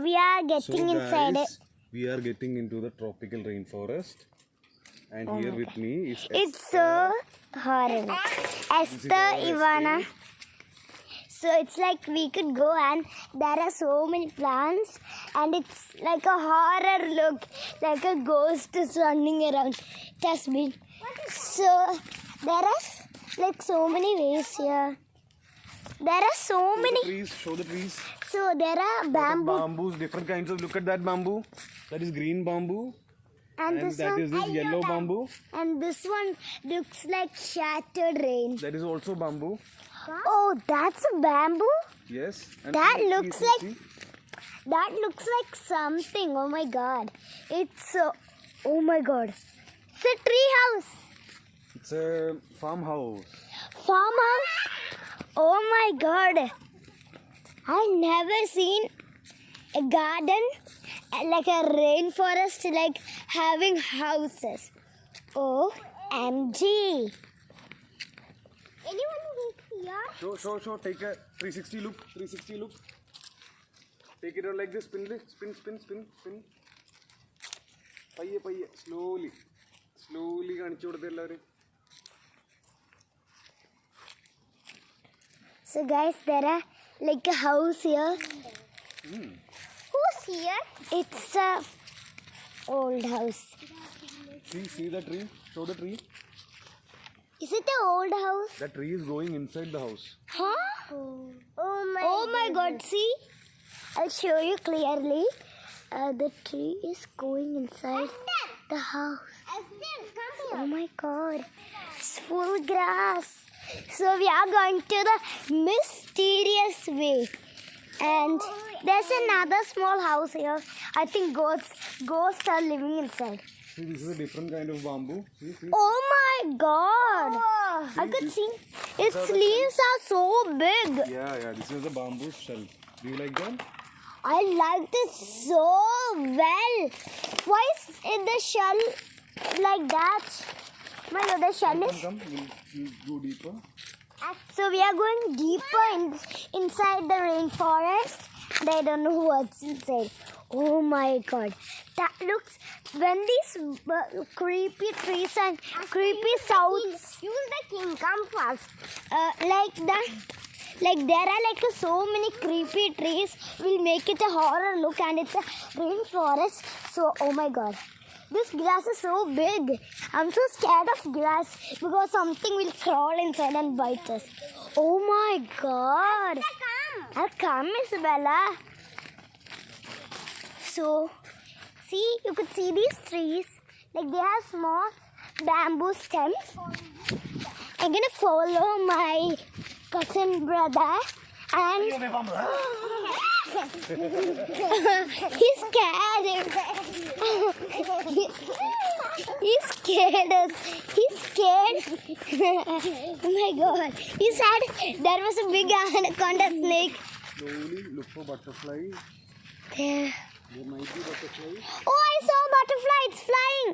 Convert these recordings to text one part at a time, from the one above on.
we are getting inside it. We are getting into the tropical rainforest. And here with me is Esther. It's so horrible. Esther, Ivana. So it's like we could go and there are so many plants and it's like a horror look, like a ghost is running around. Just me. So there are like so many ways here. There are so many. Show the trees. So there are bamboo. Bamboos, different kinds of. Look at that bamboo. That is green bamboo. And this that one, is this yellow bamboo. And this one looks like shattered rain. That is also bamboo. Oh, that's a bamboo? Yes. And That looks like see. that looks like something. Oh my god. It's oh my god. It's a tree house. It's a farmhouse. Farmhouse? Oh my god. I've never seen a garden like a rainforest like having houses. OMG. Anyone here? Show. Take a 360 look. 360 look. Take it out like this. Spin. Paye. Slowly. So guys, there are like a house here. Who's here? It's a old house. See the tree. Show the tree. Is it an old house? That tree is going inside the house. Huh? Oh my god, see? I'll show you clearly. The tree is going inside the house. Oh my god. It's full grass. So we are going to the mysterious way. And there's another small house here. I think ghosts are living inside. See, this is a different kind of bamboo. See. Oh my god! I could see. Its leaves are so big. Yeah. This is the bamboo shell. Do you like that? I liked it so well. Why is it the shell like that? My god, the shell is. Come. We'll go deeper. So we are going deeper inside the rainforest. And I don't know what's inside. Oh my god. That looks, when these creepy trees and creepy sounds. Use the king, come fast. Like there are like so many creepy trees will make it a horror look and it's a rainforest. So oh my god. This grass is so big. I'm so scared of grass because something will crawl inside and bite us. Oh my god. I'll come, Isabella. So, see, you could see these trees. Like they have small bamboo stems. I'm gonna follow my cousin brother and he's scared. He's scared us. He's scared. Oh my god. He said there was a big anaconda snake. Slowly look for butterfly. There. There might be butterfly. Oh, I saw a butterfly. It's flying.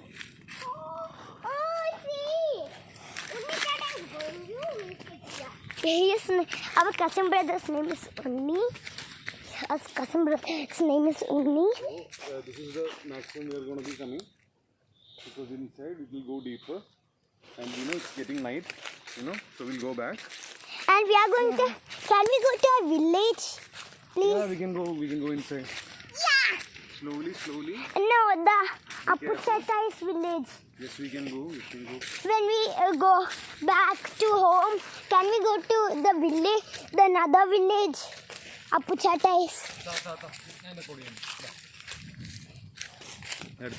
Yes, our cousin brother's name is Unni. Our cousin brother's name is Unni. So, this is the maximum we are going to be coming. Because inside it will go deeper. And it's getting night. So we'll go back. And we are going to, can we go to a village? Please? Yeah, we can go inside. Yeah! Slowly. No, the Apuchatais village. Yes, we can go. When we go back to home, can we go to the village, the another village, Apuchatais? That's